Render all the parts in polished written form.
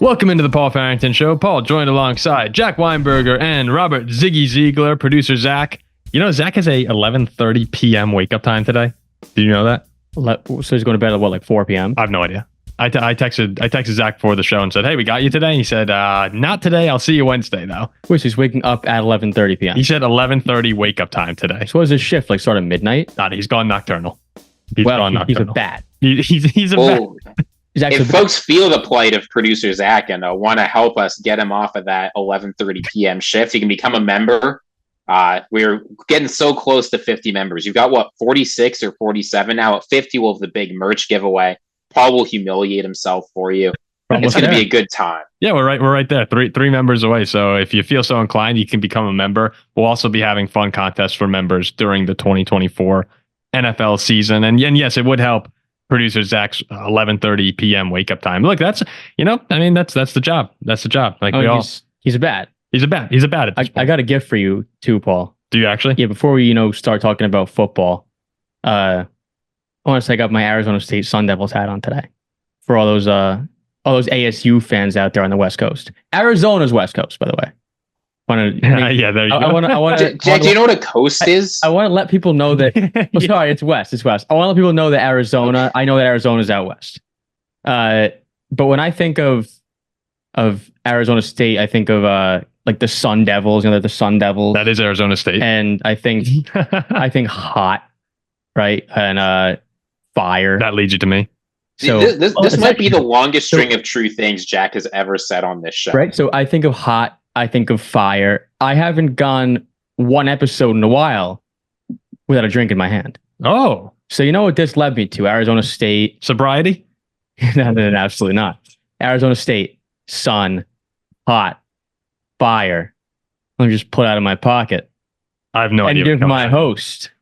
Welcome into the Paul Farrington Show. Paul joined alongside Jack Weinberger and Robert Ziggy Ziegler, producer Zach. You know, Zach has a 11:30 p.m. wake-up time today. Did you know that? So he's going to bed at what, like 4 p.m.? I have no idea. I texted Zach before the show and said, hey, we got you today? He said, not today. I'll see you Wednesday, though. Wait, so he's waking up at 11:30 p.m.? He said 11:30 wake-up time today. So what is his shift? Like start at midnight? Nah, he's gone nocturnal. He's a bat. He's a bat. If folks feel the plight of producer Zach and want to help us get him off of that 11:30 p.m. shift, you can become a member. We're getting so close to 50 members. You've got, what, 46 or 47 now? At 50, we'll have the big merch giveaway. Paul will humiliate himself for you. It's going to be a good time. Yeah, we're right there. Three members away. So if you feel so inclined, you can become a member. We'll also be having fun contests for members during the 2024 NFL season. And yes, it would help producer Zach's 11:30 p.m. wake up time. Look, that's the job. That's the job. Like he's a bat. He's a bat. He's a bat. I got a gift for you too, Paul. Do you actually? Yeah. Before we start talking about football, I want to take up my Arizona State Sun Devils hat on today for all those ASU fans out there on the West Coast. Arizona's West Coast, by the way. Yeah, there you go. Jack, do you know what a coast is? I want to let people know that. Sorry, it's west. It's west. I want to let people know that Arizona. I know that Arizona's out west. But when I think of Arizona State, I think of like the Sun Devils. You know, the Sun Devils. That is Arizona State. And I think hot, right? And fire. That leads you to me. So this might be the longest string of true things Jack has ever said on this show. Right. So I think of hot. I think of fire. I haven't gone one episode in a while without a drink in my hand. Oh. So you know what this led me to? Arizona State. Sobriety? No, absolutely not. Arizona State, sun, hot, fire. Let me just pull it out of my pocket. I have no idea. And give my host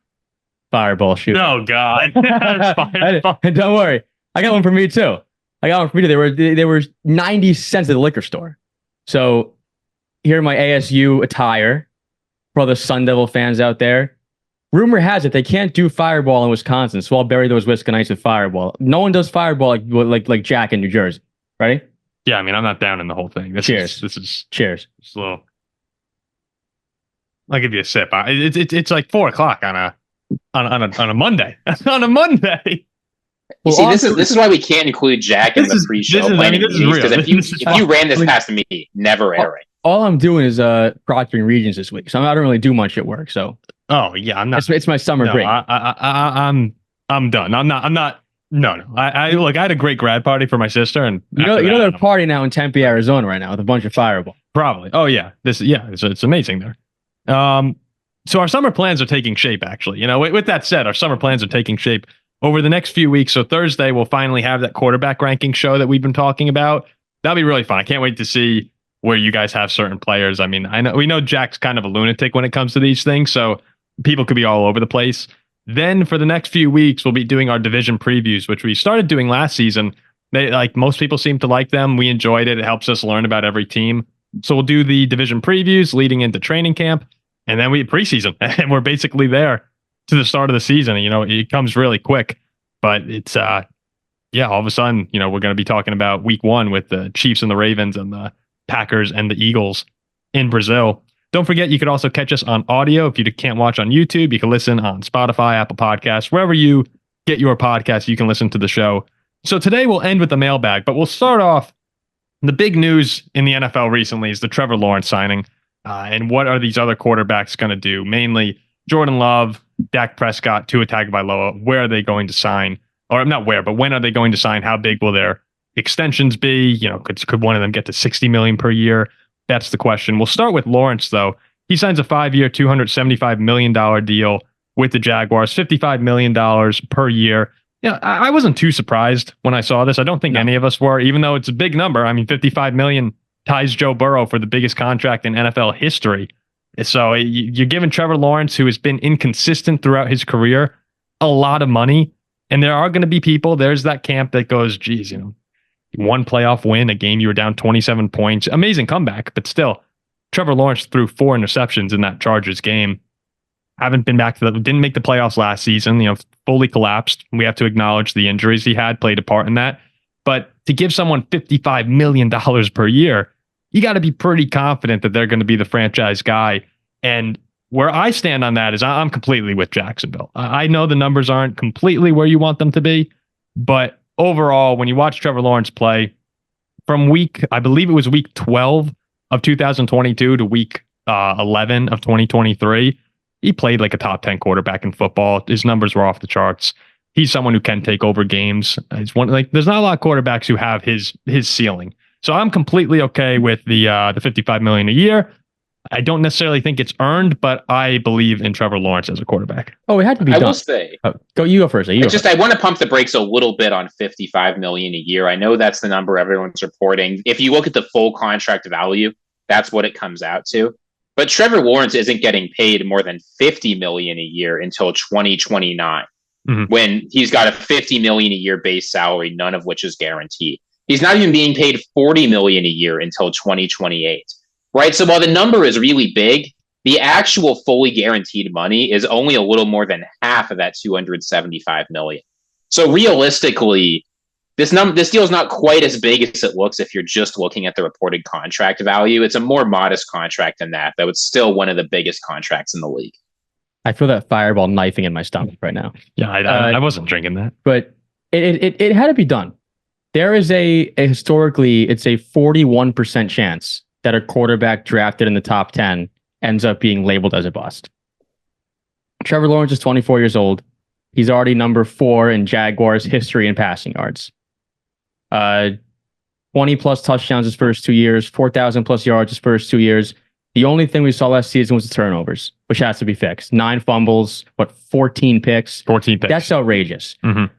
fireball shoot. Oh, God. Don't worry. I got one for me, too. They were 90 cents at the liquor store. So here my ASU attire for all the Sun Devil fans out there. Rumor has it they can't do Fireball in Wisconsin, so I'll bury those Wisconites with Fireball. No one does Fireball like Jack in New Jersey. Ready? Yeah, I mean, I'm not down in the whole thing. Cheers. Cheers. It's a little. I'll give you a sip. It's like 4:00 on a Monday. On a Monday. You see, this is why we can't include Jack in the pre-show planning because if you ran this past me, never airing. All I'm doing is proctoring regions this week, so I don't really do much at work. So, oh yeah, I'm not. It's my summer break. I'm done. I'm not. No. I had a great grad party for my sister, and they're partying now in Tempe, Arizona, right now with a bunch of Fireball. Probably. Oh yeah, it's amazing there. So our summer plans are taking shape. Actually, with that said, our summer plans are taking shape over the next few weeks. So Thursday we'll finally have that quarterback ranking show that we've been talking about. That'll be really fun. I can't wait to see where you guys have certain players. I mean, we know Jack's kind of a lunatic when it comes to these things, so people could be all over the place. Then for the next few weeks, we'll be doing our division previews, which we started doing last season. Most people seem to like them. We enjoyed it. It helps us learn about every team. So we'll do the division previews leading into training camp, and then we preseason, and we're basically there to the start of the season. It comes really quick, but it's all of a sudden, we're going to be talking about week 1 with the Chiefs and the Ravens and the Packers and the Eagles in Brazil. Don't forget, you could also catch us on audio. If you can't watch on YouTube, you can listen on Spotify, Apple Podcasts, wherever you get your podcasts, you can listen to the show. So today we'll end with the mailbag, but we'll start off. The big news in the NFL recently is the Trevor Lawrence signing. And what are these other quarterbacks going to do? Mainly Jordan Love, Dak Prescott, Tua Tagovailoa. Where are they going to sign? Or not where, but when are they going to sign? How big will their extensions be? Could one of them get to $60 million per year? That's the question. We'll start with Lawrence, though. He signs a 5-year, $275 million deal with the Jaguars, $55 million per year. I wasn't too surprised when I saw this. I don't think any of us were, even though it's a big number. I mean, $55 million ties Joe Burrow for the biggest contract in NFL history. So you're giving Trevor Lawrence, who has been inconsistent throughout his career, a lot of money. And there are going to be people, there's that camp that goes, geez, one playoff win, a game you were down 27 points. Amazing comeback, but still, Trevor Lawrence threw 4 interceptions in that Chargers game. Haven't been back to didn't make the playoffs last season, fully collapsed. We have to acknowledge the injuries he had played a part in that. But to give someone $55 million per year, you got to be pretty confident that they're going to be the franchise guy. And where I stand on that is I'm completely with Jacksonville. I know the numbers aren't completely where you want them to be, but overall, when you watch Trevor Lawrence play from I believe it was week 12 of 2022 to week 11 of 2023, he played like a top 10 quarterback in football. His numbers were off the charts. He's someone who can take over games. There's not a lot of quarterbacks who have his ceiling. So I'm completely okay with the $55 million a year. I don't necessarily think it's earned, but I believe in Trevor Lawrence as a quarterback. Oh, it had to be done. I will say. You go first. I want to pump the brakes a little bit on $55 million a year. I know that's the number everyone's reporting. If you look at the full contract value, that's what it comes out to. But Trevor Lawrence isn't getting paid more than $50 million a year until 2029, when he's got a $50 million a year base salary, none of which is guaranteed. He's not even being paid $40 million a year until 2028. Right. So while the number is really big, the actual fully guaranteed money is only a little more than half of that $275 million. So realistically, this deal is not quite as big as it looks if you're just looking at the reported contract value. It's a more modest contract than that, though it's still one of the biggest contracts in the league. I feel that fireball knifing in my stomach right now. Yeah, I wasn't drinking that. But it had to be done. There is historically, it's a 41% chance that a quarterback drafted in the top 10 ends up being labeled as a bust. Trevor Lawrence is 24 years old. He's already number 4 in Jaguars history in passing yards. 20 plus touchdowns his first 2 years, 4,000 plus yards his first 2 years. The only thing we saw last season was the turnovers, which has to be fixed. 9 fumbles, 14 picks? 14 picks. That's outrageous. But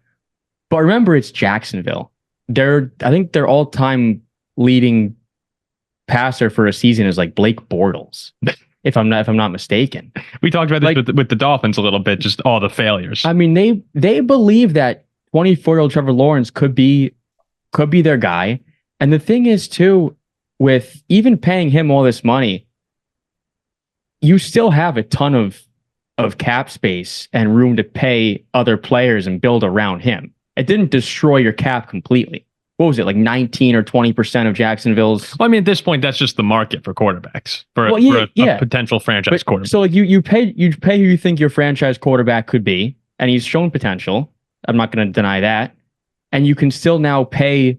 remember, it's Jacksonville. I think their all-time leading passer for a season is like Blake Bortles, if I'm not mistaken. We talked about this with the Dolphins a little bit, just all the failures. I mean, they believe that 24-year-old Trevor Lawrence could be their guy. And the thing is too, with even paying him all this money, you still have a ton of cap space and room to pay other players and build around him. It didn't destroy your cap completely. What was it, like 19 or 20% of Jacksonville's? Well, I mean, at this point, that's just the market for quarterbacks for a potential franchise quarterback. So like you pay who you think your franchise quarterback could be, and he's shown potential. I'm not going to deny that. And you can still now pay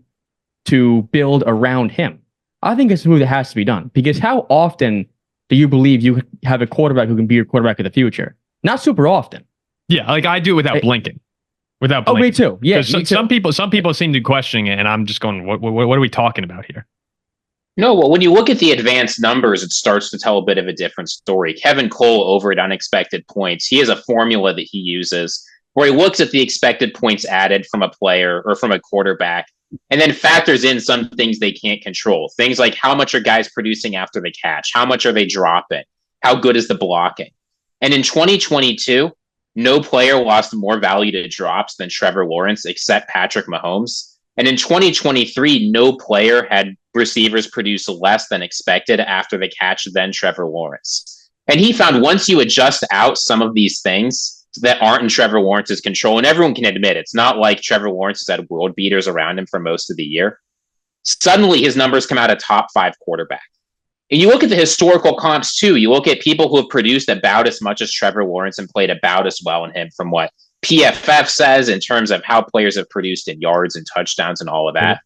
to build around him. I think it's a move that has to be done, because how often do you believe you have a quarterback who can be your quarterback of the future? Not super often. Yeah, like I do without blinking. Oh, me too. Yeah, some people seem to be questioning it, and I'm just going, what are we talking about here? No, well, when you look at the advanced numbers, it starts to tell a bit of a different story. Kevin Cole over at Unexpected Points, he has a formula that he uses where he looks at the expected points added from a player or from a quarterback, and then factors in some things they can't control. Things like how much are guys producing after the catch? How much are they dropping? How good is the blocking? And in 2022, no player lost more value to drops than Trevor Lawrence, except Patrick Mahomes. And in 2023, no player had receivers produce less than expected after the catch than Trevor Lawrence. And he found once you adjust out some of these things that aren't in Trevor Lawrence's control, and everyone can admit it's not like Trevor Lawrence has had world beaters around him for most of the year, suddenly his numbers come out a top 5 quarterback. And you look at the historical comps too. You look at people who have produced about as much as Trevor Lawrence and played about as well in him from what PFF says in terms of how players have produced in yards and touchdowns and all of that.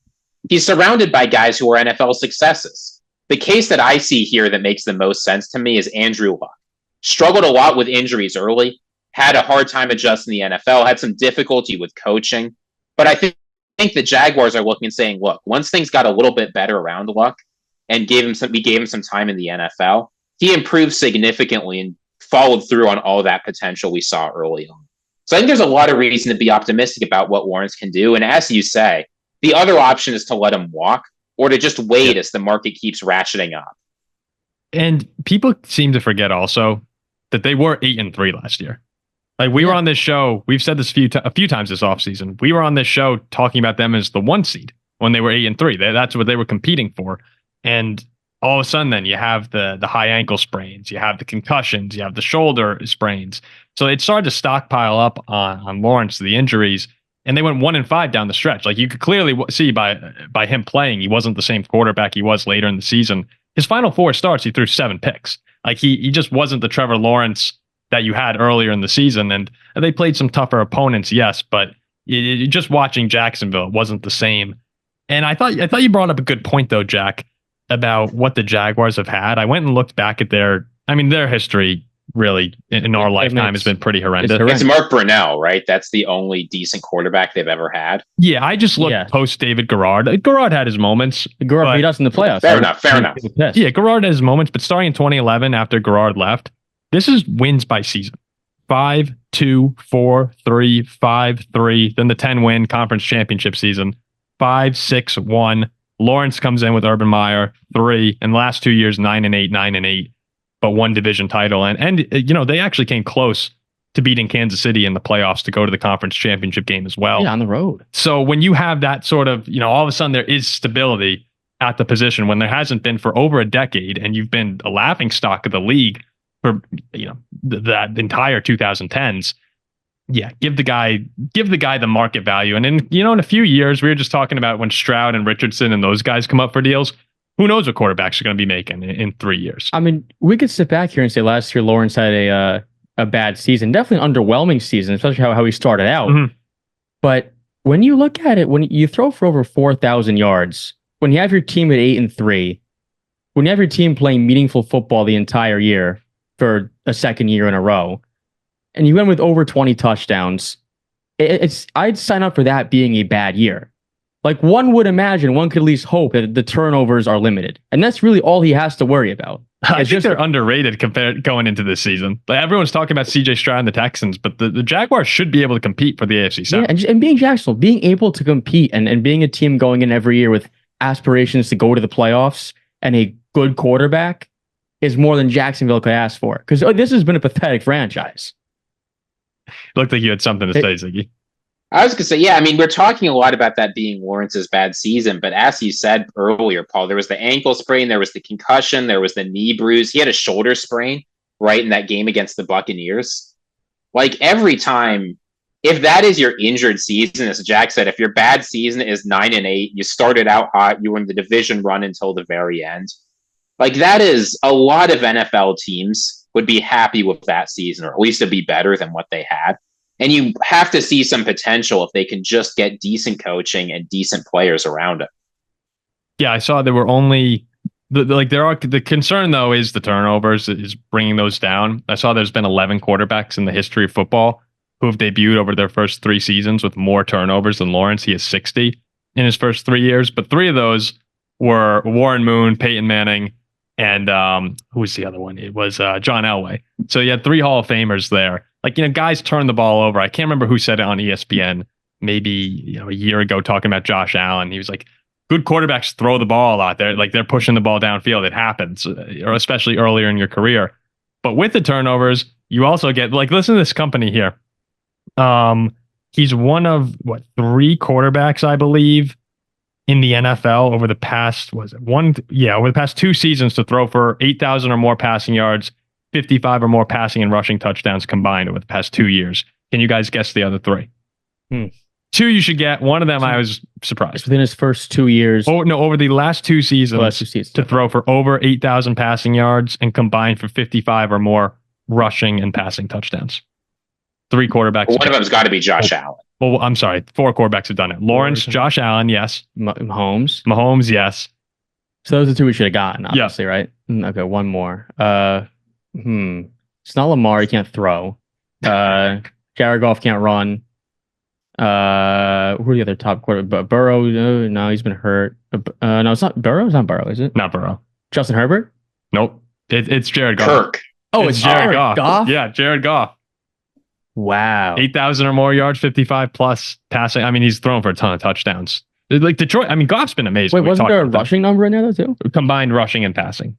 He's surrounded by guys who are NFL successes. The case that I see here that makes the most sense to me is Andrew Luck. Struggled a lot with injuries early, had a hard time adjusting the NFL, had some difficulty with coaching. But I think the Jaguars are looking and saying, look, once things got a little bit better around Luck, and we gave him some time in the NFL, he improved significantly and followed through on all that potential we saw early on. So I think there's a lot of reason to be optimistic about what Lawrence can do. And as you say, the other option is to let him walk or to just wait as the market keeps ratcheting up. And people seem to forget also that they were 8-3 last year. Like we were on this show, we've said this a few times this offseason. We were on this show talking about them as the 1 seed when they were 8-3. That's what they were competing for. And all of a sudden, then you have the high ankle sprains, you have the concussions, you have the shoulder sprains. So it started to stockpile up on Lawrence, the injuries. and they went 1-5 down the stretch. Like you could clearly see by him playing, he wasn't the same quarterback he was later in the season. His final 4 starts, he threw 7 picks. Like he just wasn't the Trevor Lawrence that you had earlier in the season. And they played some tougher opponents, yes, but just watching Jacksonville, it wasn't the same. And I thought you brought up a good point though, Jack, about what the Jaguars have had. I went and looked back at their history really in our lifetime has been pretty horrendous. It's Mark Brunell, right? That's the only decent quarterback they've ever had. Yeah, I just looked post David Garrard. Garrard had his moments. Garrard beat us in the playoffs. Fair enough. Yeah, Garrard had his moments, but starting in 2011 after Garrard left, this is wins by season. 5, 2, 4, 3, 5, 3. Then the 10-win conference championship season. 5, 6, 1. Lawrence comes in with Urban Meyer, 3. And the last 2 years, 9-8, 9-8. But 1 division title. And they actually came close to beating Kansas City in the playoffs to go to the conference championship game as well. Yeah, on the road. So when you have that sort of, all of a sudden there is stability at the position when there hasn't been for over a decade, and you've been a laughingstock of the league for, that entire 2010s. Yeah, give the guy the market value. And in a few years, we were just talking about when Stroud and Richardson and those guys come up for deals. Who knows what quarterbacks are going to be making in 3 years? I mean, we could sit back here and say last year Lawrence had a bad season, definitely an underwhelming season, especially how he started out. Mm-hmm. But when you look at it, when you throw for over 4,000 yards, when you have your team at 8-3, when you have your team playing meaningful football the entire year for a second year in a row, and you win with over 20 touchdowns, I'd sign up for that being a bad year. Like one would imagine, one could at least hope that the turnovers are limited. And that's really all he has to worry about. I think they're underrated compared going into this season. Like everyone's talking about CJ Stroud and the Texans, but the Jaguars should be able to compete for the AFC South. Yeah, and being Jacksonville, being able to compete and being a team going in every year with aspirations to go to the playoffs and a good quarterback is more than Jacksonville could ask for. Because this has been a pathetic franchise. Looked like you had something to say, Ziggy. I was going to say, yeah, I mean, we're talking a lot about that being Lawrence's bad season, but as you said earlier, Paul, there was the ankle sprain, there was the concussion, there was the knee bruise. He had a shoulder sprain, right, in that game against the Buccaneers. Like, every time, if that is your injured season, as Jack said, if your bad season is 9-8, you started out hot, you were in the division run until the very end. Like, that is a lot of NFL teams would be happy with that season, or at least it'd be better than what they had. And you have to see some potential if they can just get decent coaching and decent players around it. Yeah, I saw there were only the concern though is the turnovers is bringing those down. I saw there's been 11 quarterbacks in the history of football who have debuted over their first 3 seasons with more turnovers than Lawrence. He has 60 in his first 3 years, but 3 of those were Warren Moon, Peyton Manning, and who was the other one? It was John Elway. So you had 3 Hall of Famers there. Like, guys turn the ball over. I can't remember who said it on ESPN, maybe, a year ago talking about Josh Allen. He was like, good quarterbacks throw the ball a lot. They're pushing the ball downfield. It happens, or especially earlier in your career. But with the turnovers, you also get, listen to this company here. He's one of 3 quarterbacks, I believe, in the NFL over the past, over the past 2 seasons to throw for 8,000 or more passing yards, 55 or more passing and rushing touchdowns combined over the past 2 years. Can you guys guess the other 3? 2 you should get. One of them I was surprised. Within his first 2 years. Oh, no, over the last 2 seasons, to throw for over 8,000 passing yards and combined for 55 or more rushing and passing touchdowns. 3 quarterbacks. Well, one of them's got to be Josh Allen. Well, I'm sorry. 4 quarterbacks have done it. Lawrence, Josh Allen, yes. Mahomes, yes. So those are 2 we should have gotten, obviously, right? Okay, one more. It's not Lamar. He can't throw. Jared Goff can't run. Who are the other top quarterbacks? Burrow? No, he's been hurt. No, it's not Burrow. It's not Burrow, is it? Not Burrow. Justin Herbert? Nope. It's Jared Goff. Kirk. Oh, it's Jared Goff. Yeah, Jared Goff. Wow. 8,000 or more yards, 55 plus passing. I mean, he's thrown for a ton of touchdowns. Like Detroit. I mean, Goff's been amazing. Wait, wasn't there a rushing number in there though too? Combined rushing and passing.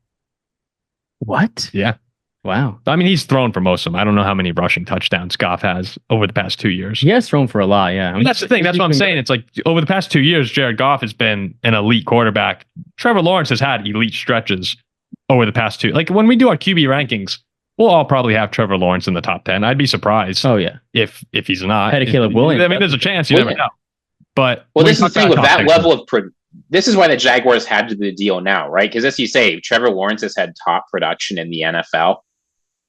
What? Yeah. Wow. I mean, he's thrown for most of them. I don't know how many rushing touchdowns Goff has over the past 2 years. He has thrown for a lot, yeah. I mean, that's the thing. That's what I'm saying. It's like over the past 2 years, Jared Goff has been an elite quarterback. Trevor Lawrence has had elite stretches over the past 2. Like when we do our QB rankings, we'll all probably have Trevor Lawrence in the top 10. I'd be surprised. Oh yeah, if he's not. Ahead of Caleb Williams. I mean, there's a chance. You never know. But this is the thing with that level of. This is why the Jaguars had to do the deal now, right? Because as you say, Trevor Lawrence has had top production in the NFL.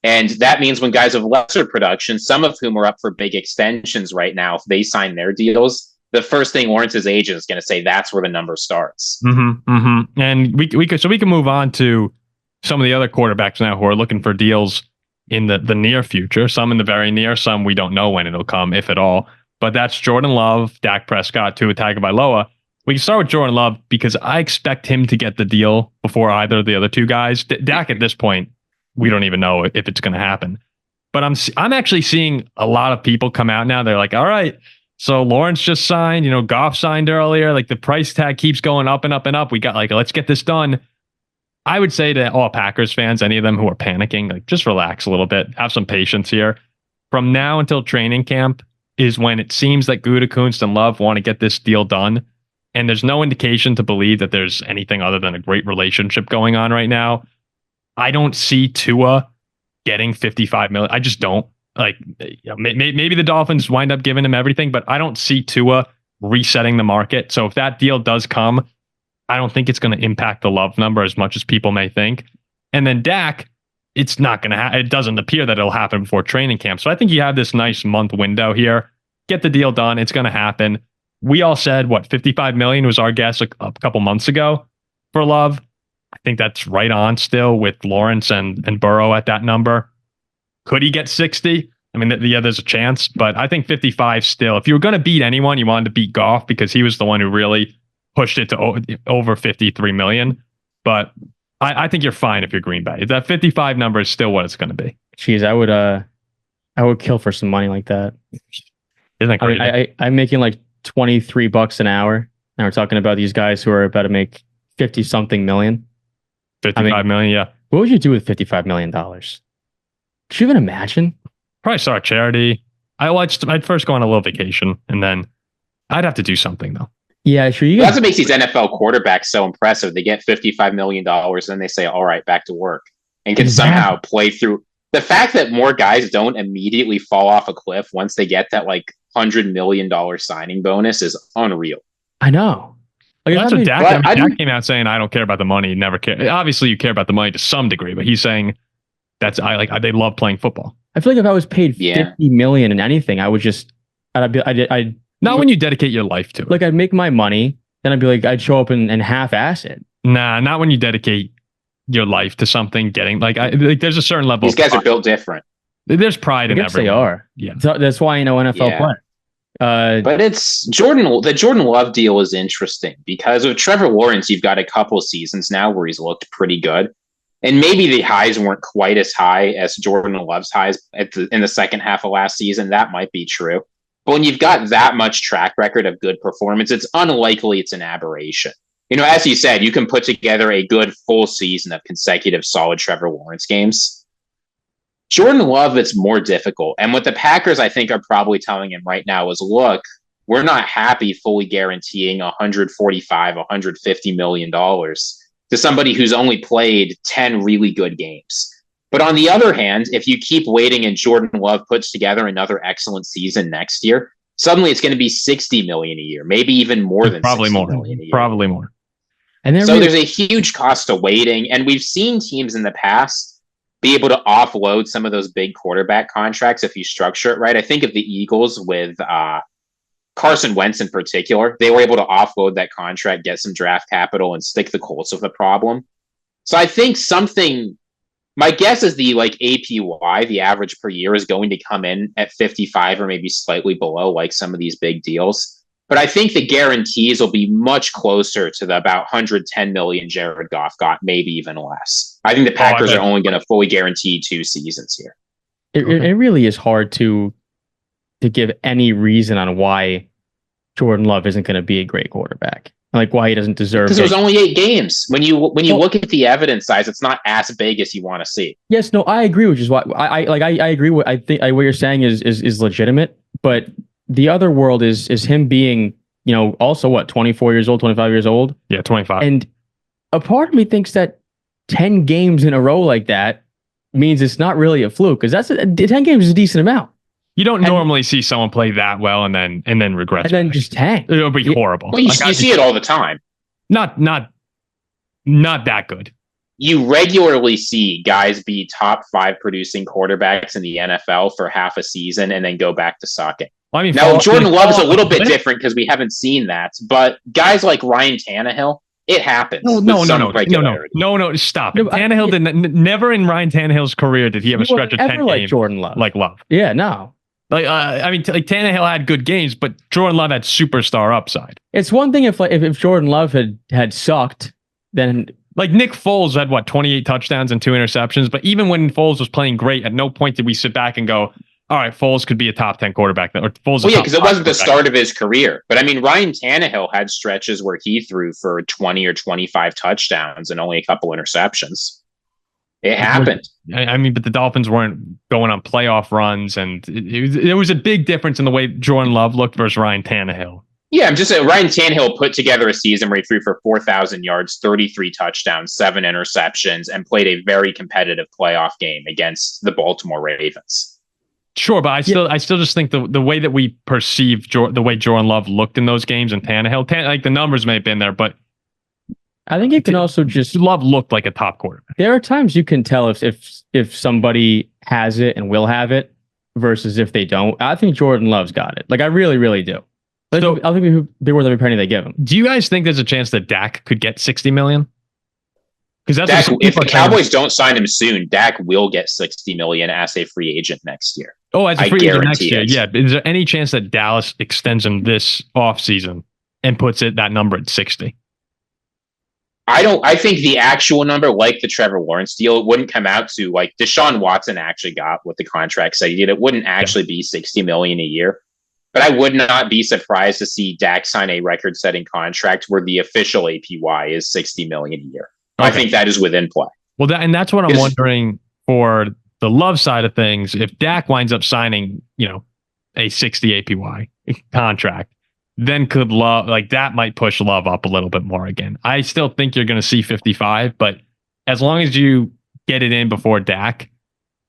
And that means when guys of lesser production, some of whom are up for big extensions right now, if they sign their deals, the first thing Lawrence's agent is going to say, that's where the number starts. And we can move on to some of the other quarterbacks now who are looking for deals in the near future, some in the very near, some we don't know when it'll come, if at all. But that's Jordan Love, Dak Prescott, Tua Tagovailoa. We can start with Jordan Love because I expect him to get the deal before either of the other two guys. Dak at this point, we don't even know if it's going to happen. But I'm actually seeing a lot of people come out now. They're like, all right, so Lawrence just signed, Goff signed earlier. Like the price tag keeps going up and up and up. We got let's get this done. I would say to all Packers fans, any of them who are panicking, like just relax a little bit, have some patience here. From now until training camp is when it seems that Gutekunst and Love want to get this deal done. And there's no indication to believe that there's anything other than a great relationship going on right now. I don't see Tua getting $55 million. I just don't. Maybe the Dolphins wind up giving him everything, but I don't see Tua resetting the market. So if that deal does come, I don't think it's going to impact the Love number as much as people may think. And then Dak, it's not going to it doesn't appear that it'll happen before training camp. So I think you have this nice month window here. Get the deal done. It's going to happen. We all said, $55 million was our guess a couple months ago for Love. I think that's right on still with Lawrence and Burrow at that number. Could he get 60? I mean, there's a chance, but I think 55 still. If you were going to beat anyone, you wanted to beat Goff because he was the one who really pushed it to over 53 million. But I think you're fine if you're Green Bay. That 55 number is still what it's going to be. Jeez, I would kill for some money like that. Isn't that crazy? I mean, I'm making like $23 an hour. And we're talking about these guys who are about to make 50 something million. 55 million, yeah. What would you do with $55 million? Could you even imagine? Probably start a charity. I'd first go on a little vacation and then I'd have to do something though. Yeah, sure. That's what makes these NFL quarterbacks so impressive. They get $55 million and then they say, all right, back to work and can somehow play through. The fact that more guys don't immediately fall off a cliff once they get that $100 million signing bonus is unreal. I know. That's what Dak, Dak came out saying, I don't care about the money. Never care. Obviously, you care about the money to some degree, but he's saying they love playing football. I feel like if I was paid $50 million in anything, I would just, I'd not when you dedicate your life to it. Like I'd make my money, then I'd be like, I'd show up and half-ass it. Nah, not when you dedicate your life to something. Getting there's a certain level. These guys are built different. There's pride in everyone. They are. Yeah, so that's why NFL play. But it's the Jordan Love deal is interesting because with Trevor Lawrence, you've got a couple seasons now where he's looked pretty good. And maybe the highs weren't quite as high as Jordan Love's highs in the second half of last season. That might be true. But when you've got that much track record of good performance, it's unlikely it's an aberration. As you said, you can put together a good full season of consecutive solid Trevor Lawrence games. Jordan Love, it's more difficult. And what the Packers, I think, are probably telling him right now is, look, we're not happy fully guaranteeing $145, $150 million to somebody who's only played 10 really good games. But on the other hand, if you keep waiting and Jordan Love puts together another excellent season next year, suddenly it's going to be $60 million a year, maybe even more than $60 million a year. Probably more. And there's a huge cost of waiting. And we've seen teams in the past be able to offload some of those big quarterback contracts if you structure it right. I think of the Eagles with Carson Wentz in particular. They were able to offload that contract, get some draft capital, and stick the Colts with the problem. So I think my guess is the APY, the average per year, is going to come in at 55 or maybe slightly below like some of these big deals. But I think the guarantees will be much closer to the about 110 million Jared Goff got, maybe even less. I think the Packers are only going to fully guarantee 2 seasons here. It really is hard to give any reason on why Jordan Love isn't going to be a great quarterback. Like why he doesn't deserve. Because it was only 8 games. When you look at the evidence size, it's not as big as you want to see. Yes, no, I agree. Which is why I agree. What what you're saying is legitimate. But the other world is him being, also 24 years old, 25 years old. Yeah, 25. And a part of me thinks that 10 games in a row like that means it's not really a fluke because 10 games is a decent amount. You don't normally see someone play that well and then regret. And then just tank. It'll be horrible. Well, you see it all the time. Not that good. You regularly see guys be top 5 producing quarterbacks in the NFL for half a season and then go back to sucking. Well, I mean, now, Jordan Love is a little bit different because we haven't seen that, but guys like Ryan Tannehill, it happens. No, stop it. Tannehill didn't. Never in Ryan Tannehill's career did he have a stretch of 10 games Jordan Love. Like Love. Yeah, no. I mean, Tannehill had good games, but Jordan Love had superstar upside. It's one thing if Jordan Love had sucked, then like Nick Foles had 28 touchdowns and 2 interceptions. But even when Foles was playing great, at no point did we sit back and go, all right, Foles could be a top 10 quarterback. Or Foles, well, yeah, because it wasn't the start of his career. But I mean, Ryan Tannehill had stretches where he threw for 20 or 25 touchdowns and only a couple interceptions. It happened. I mean, but the Dolphins weren't going on playoff runs, and there was a big difference in the way Jordan Love looked versus Ryan Tannehill. Yeah, I'm just saying Ryan Tannehill put together a season where he threw for 4,000 yards, 33 touchdowns, 7 interceptions, and played a very competitive playoff game against the Baltimore Ravens. Sure, but I still just think the way that we perceive the way Jordan Love looked in those games and Tannehill, like the numbers may have been there, but I think it can also just Love looked like a top quarterback. There are times you can tell if somebody has it and will have it versus if they don't. I think Jordan Love's got it. Like I really, really do. So I think it'd be worth every penny they give him. Do you guys think there's a chance that Dak could get $60 million? Because that's if the Cowboys don't sign him soon, Dak will get $60 million as a free agent next year. Oh, as a free agent next year, yeah. Is there any chance that Dallas extends him this offseason and puts that number at 60? I think the actual number, like the Trevor Lawrence deal, it wouldn't come out to like Deshaun Watson actually got what the contract said he did. It wouldn't actually be $60 million a year. But I would not be surprised to see Dak sign a record-setting contract where the official APY is $60 million a year. Okay. I think that is within play. Well, that's what I'm wondering for the Love side of things. If Dak winds up signing, a 60 APY contract, then could Love, like that might push Love up a little bit more again. I still think you're going to see 55, but as long as you get it in before Dak,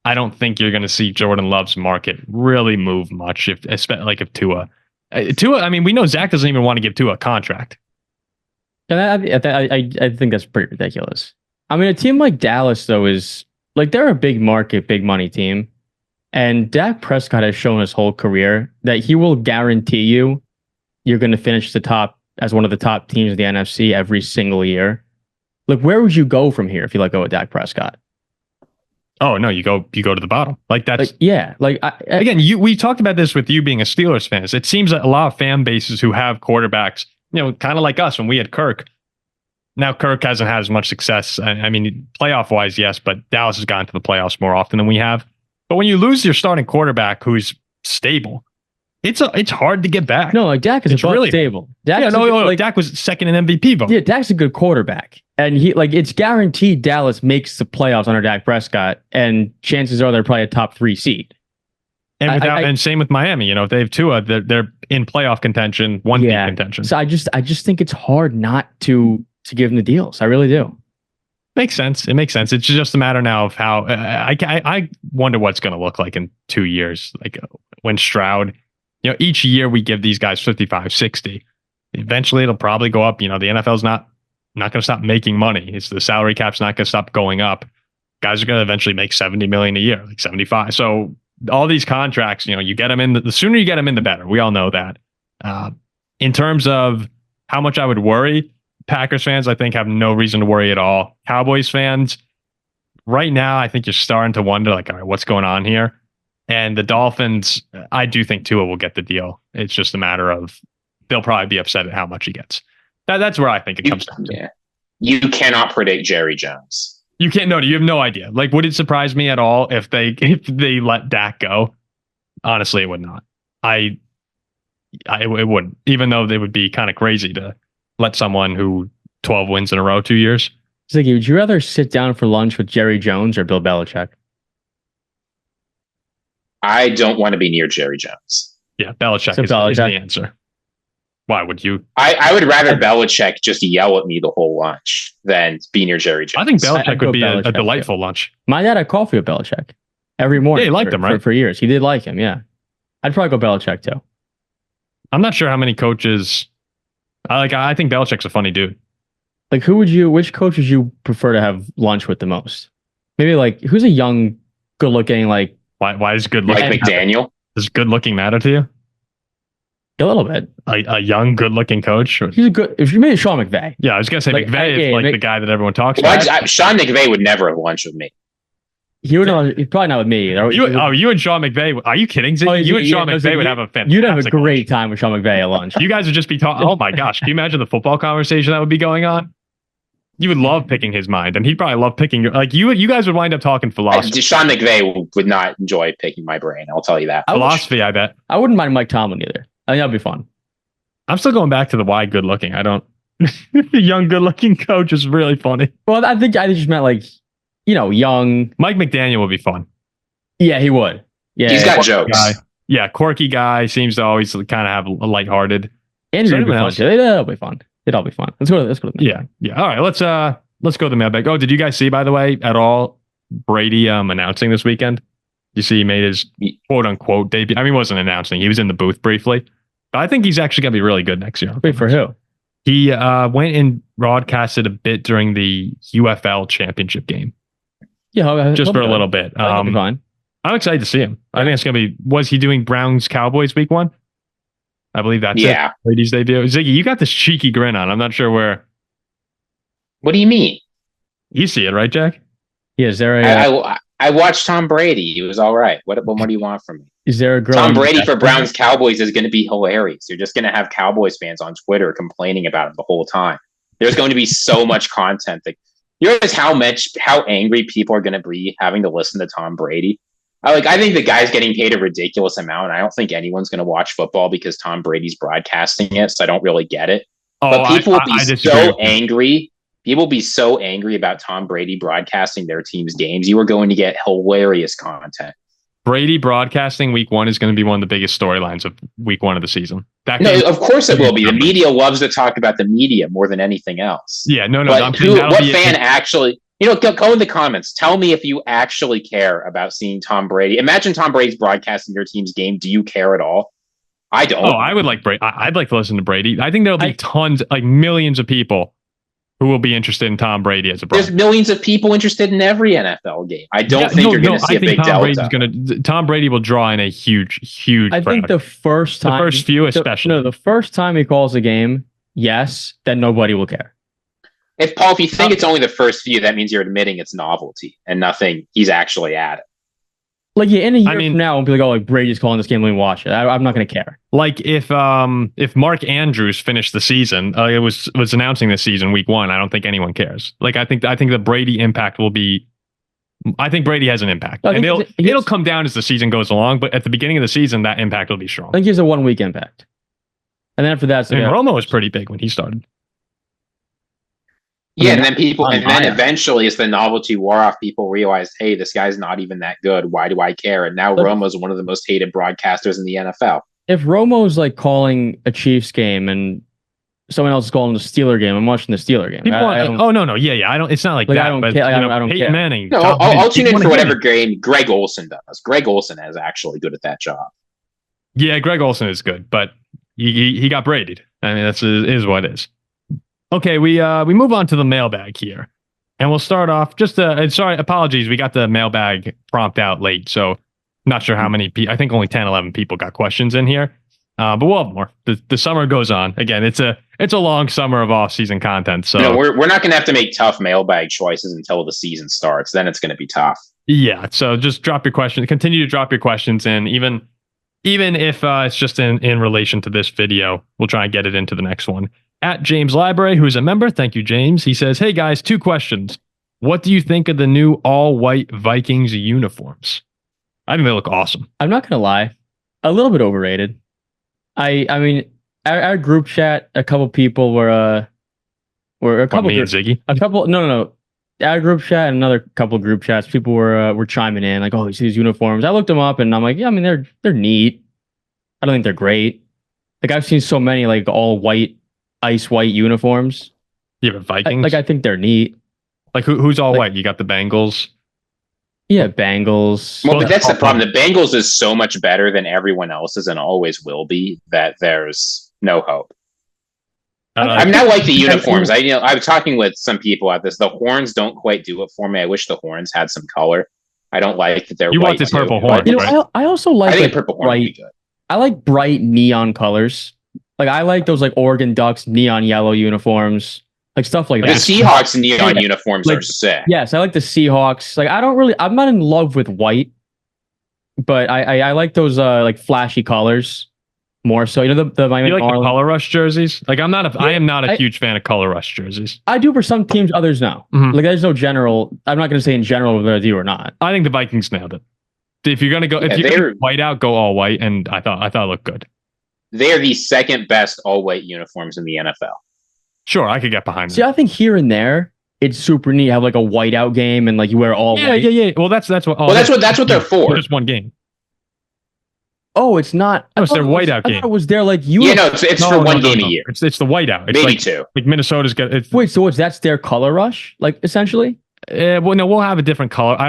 I don't think you're going to see Jordan Love's market really move much. Especially if Tua, I mean, we know Zach doesn't even want to give Tua a contract. And I think that's pretty ridiculous. I mean, a team like Dallas, though, is like they're a big market, big money team. And Dak Prescott has shown his whole career that he will guarantee you're going to finish as one of the top teams in the NFC every single year. Like, where would you go from here if you let go of Dak Prescott? Oh no, you go to the bottom. Like that's again. We talked about this with you being a Steelers fan. It seems that a lot of fan bases who have quarterbacks, kind of like us when we had Kirk. Now Kirk hasn't had as much success. I mean, playoff wise, yes, but Dallas has gotten to the playoffs more often than we have. But when you lose your starting quarterback who's stable, it's hard to get back. No, like Dak is really stable. Dak was second in MVP vote. Yeah, Dak's a good quarterback. And it's guaranteed Dallas makes the playoffs under Dak Prescott, and chances are they're probably a top 3 seed. And and same with Miami. If they have Tua, they're in playoff contention, one deep contention. So I just think it's hard not to give them the deals. I really do. Makes sense. It makes sense. It's just a matter now of how I wonder what's going to look like in 2 years. Like when Stroud, each year we give these guys 55, 60. Eventually it'll probably go up. The NFL's not going to stop making money. It's the salary cap's not going to stop going up. Guys are going to eventually make 70 million a year, like 75. So all these contracts, you get them in, the sooner you get them in, the better. We all know that. In terms of how much I would worry, Packers fans, I think, have no reason to worry at all. Cowboys fans, right now, I think you're starting to wonder, like, all right, what's going on here? And the Dolphins, I do think Tua will get the deal. It's just a matter of they'll probably be upset at how much he gets. That's where I think it comes down to. Yeah. You cannot predict Jerry Jones. You can't. No, you have no idea. Like, would it surprise me at all if they let Dak go? Honestly, it would not. It wouldn't. Even though they would be kind of crazy to let someone who 12 wins in a row 2 years. Ziggy, would you rather sit down for lunch with Jerry Jones or Bill Belichick? I don't want to be near Jerry Jones. Yeah, Belichick is the answer. Why would you? I would rather Belichick just yell at me the whole lunch than be near Jerry Jones. I think Belichick I'd would go be a Belichick, delightful lunch. My dad had coffee with Belichick every morning. Yeah, he liked him, right? For years. He did like him, yeah. I'd probably go Belichick too. I'm not sure how many coaches. I think Belichick's a funny dude. Like, which coach would you prefer to have lunch with the most? Maybe like, who's a young, good looking, like. Why is good Mike looking? McDaniel? Does good looking matter to you? A little bit. A young, good looking coach? He's a good. If you made Sean McVay. Yeah, I was gonna say Like, McVay is the guy that everyone talks Well, about. Sean McVay would never have lunch with me. He's probably not with me. You and Sean McVay? Are you kidding? Ziggy? You and Sean McVay would have a fantastic. You'd have a great lunch. time with Sean McVay at lunch. You guys would just be talking. Oh my gosh! Can you imagine the football conversation that would be going on? You would love picking his mind, and he'd probably love picking your. Like you guys would wind up talking philosophy. Sean McVay would not enjoy picking my brain. I'll tell you that. Philosophy, I bet. I wouldn't mind Mike Tomlin either. I think that'd be fun. I'm still going back to the why good looking. I don't. The young, good looking coach is really funny. Well, I think just meant like, young. Mike McDaniel would be fun. Yeah, he would. Yeah, he's got jokes. Guy. Yeah, quirky guy, seems to always kind of have a lighthearted. Andrew would be fun too. It'll be fun. It'll be fun. Let's go to the mailbag. Yeah. All right, let's go to the mailbag. Oh, did you guys see, by the way, at all Brady announcing this weekend? You see, he made his quote unquote debut. I mean, he wasn't announcing. He was in the booth briefly. But I think he's actually going to be really good next year. Wait, for who? He went and broadcasted a bit during the UFL championship game. Yeah, just for a little bit. Fine. I'm excited to see him. I think it's going to be. Was he doing Browns Cowboys week 1? I believe that's it. Brady's debut. Ziggy, you got this cheeky grin on. I'm not sure where. What do you mean? You see it, right, Jack? Yeah, is there I watched Tom Brady. He was all right. What do you want from me? Is there a girl? Tom Brady for Browns Cowboys is going to be hilarious. You're just going to have Cowboys fans on Twitter complaining about him the whole time. There's going to be so much content. You realize how angry people are going to be having to listen to Tom Brady? I think the guy's getting paid a ridiculous amount. I don't think anyone's going to watch football because Tom Brady's broadcasting it, so I don't really get it. But people will be so angry. People will be so angry about Tom Brady broadcasting their team's games. You are going to get hilarious content. Brady broadcasting week 1 is going to be one of the biggest storylines of week 1 of the season. No, of course it will be. The media loves to talk about the media more than anything else. Yeah, no. But what fan actually... go in the comments. Tell me if you actually care about seeing Tom Brady. Imagine Tom Brady's broadcasting your team's game. Do you care at all? I don't. Oh, I would like Brady. I'd like to listen to Brady. I think there'll be tons, like millions of people who will be interested in Tom Brady as a broadcaster. There's millions of people interested in every NFL game. I don't think you're going to see a big delta. Tom Brady will draw in a huge I think the first time. The first few especially. The first time he calls a game, yes, then nobody will care. If you think it's only the first few, that means you're admitting it's novelty and nothing he's actually at it. Like, in a year from now, I'll be like, oh, like Brady's calling this game, let me watch it. I'm not going to care. Like if Mark Andrews finished the season, it was announcing this season week 1. I don't think anyone cares. Like I think the Brady impact will be. I think Brady has an impact, and it'll come down as the season goes along. But at the beginning of the season, that impact will be strong. I think he has a 1 week impact, and then after that, Romo was pretty big when he started. Yeah, and then eventually, as the novelty wore off, people realized, hey, this guy's not even that good. Why do I care? And now Romo's one of the most hated broadcasters in the NFL. If Romo's like calling a Chiefs game and someone else is calling the Steeler game, I'm watching the Steeler game. No. Yeah. I don't. It's not like that. I don't care. I don't Peyton care. Manning. No, I'll tune in for whatever game Greg Olson does. Greg Olson is actually good at that job. Yeah, Greg Olson is good, but he got Brady'd. I mean, is what it is. Okay, we move on to the mailbag here, and we'll start off. Apologies, we got the mailbag prompt out late, so not sure how many people. I think only 10, 11 people got questions in here, but we'll have more. The summer goes on. Again, it's a long summer of off-season content. So we're not going to have to make tough mailbag choices until the season starts. Then it's going to be tough. Yeah, so just drop your questions. Continue to drop your questions in, even if it's just in relation to this video. We'll try and get it into the next one. At James Library, who's a member. Thank you, James. He says, hey, guys, 2 questions. What do you think of the new all-white Vikings uniforms? I think they look awesome. I'm not going to lie. A little bit overrated. I mean, our group chat, a couple people were a couple... Me and Ziggy? A couple... No. Our group chat and another couple of group chats, people were chiming in, like, oh, you see these uniforms. I looked them up, and I'm like, yeah, I mean, they're neat. I don't think they're great. Like I've seen so many like all white, ice white uniforms. Yeah, but Vikings. I think they're neat. Like who's all white? You got the Bengals. Yeah, Bengals. Well, but that's the problem. The Bengals is so much better than everyone else's and always will be that there's no hope. I mean, I like the uniforms. I was talking with some people at this. The horns don't quite do it for me. I wish the horns had some color. I don't like that they're. You white want the purple horns, right? I also like. I think purple horn would be good. I like bright neon colors. Like I like those like Oregon Ducks neon yellow uniforms, like stuff like The that. Seahawks neon uniforms are sick. Yes, I like the Seahawks. Like I'm not in love with white, but I like those like flashy colors more so. You know the Miami you like Marlins. The color rush jerseys? Like I am not a huge fan of color rush jerseys. I do for some teams, others no. Mhm. Like there's no general. I'm not going to say in general whether I do or not. I think the Vikings nailed it. If you're gonna go, if you're white out, go all white, and I thought it looked good. They're the second best all white uniforms in the NFL. Sure, I could get behind See, that. I think here and there it's super neat. Have like a whiteout game and like you wear all white. Yeah. Well, that's what. Well, that's what they're for. Just one game. Oh, it's not. No, it's their whiteout game. I thought it was there like you. Yeah, no, it's for one game a year. It's the whiteout. It's Maybe like, two. Like Minnesota's got. Wait, so that's their color rush? Like essentially? Well, no, we'll have a different color. I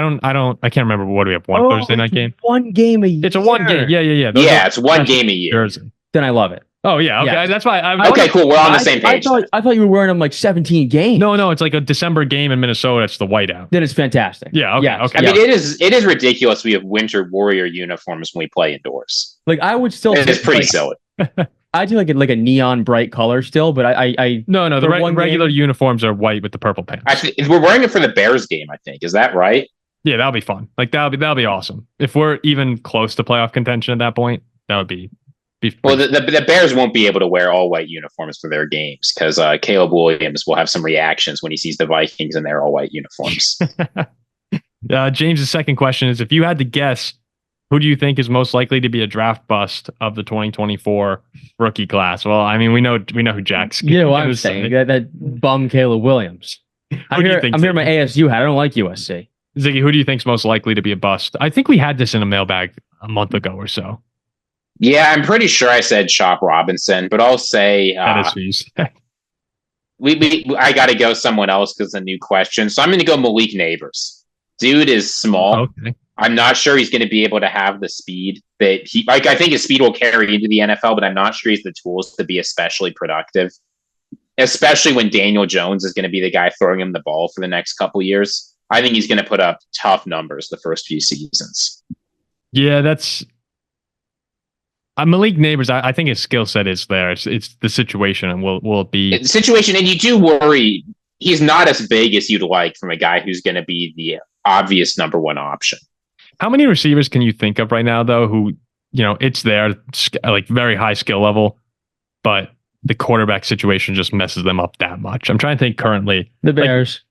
can't remember what do we have. One Thursday night game. One game a year. It's a one game. Yeah. Yeah, it's one game a year. Jersey. Then I love it. Oh yeah, okay. Yeah. That's why. Okay, cool. We're on the same page. I thought you were wearing them like 17 games. No, it's like a December game in Minnesota. It's the whiteout. Then it's fantastic. Yeah. Okay. Yes. Okay. I mean, it is ridiculous. We have winter warrior uniforms when we play indoors. Like I would still. It's pretty like, silly. I do like a neon bright color still, but I No. The one regular game- uniforms are white with the purple pants. Actually, we're wearing it for the Bears game. I think is that right? Yeah, that'll be fun. Like that'll be awesome. If we're even close to playoff contention at that point, that would be. Well, the Bears won't be able to wear all white uniforms for their games because Caleb Williams will have some reactions when he sees the Vikings in their all white uniforms. James's second question is: if you had to guess, who do you think is most likely to be a draft bust of the 2024 rookie class? Well, I mean, we know who Jack's. You know what I'm saying? That bum Caleb Williams. I'm here my ASU hat. I don't like USC. Ziggy, who do you think is most likely to be a bust? I think we had this in a mailbag a month ago or so. Yeah, I'm pretty sure I said Chop Robinson, but I'll say That is fees. I got to go someone else because it's a new question. So I'm going to go Malik Neighbors. Dude is small. Okay. I'm not sure he's going to be able to have the speed that he like. I think his speed will carry into the NFL, but I'm not sure he's the tools to be especially productive, especially when Daniel Jones is going to be the guy throwing him the ball for the next couple years. I think he's going to put up tough numbers the first few seasons. Yeah, that's Malik Neighbors. I think his skill set is there. It's the situation, and will it be it's the situation? And you do worry he's not as big as you'd like from a guy who's going to be the obvious number one option. How many receivers can you think of right now, though, who, it's there, like very high skill level, but the quarterback situation just messes them up that much? I'm trying to think currently. The Bears.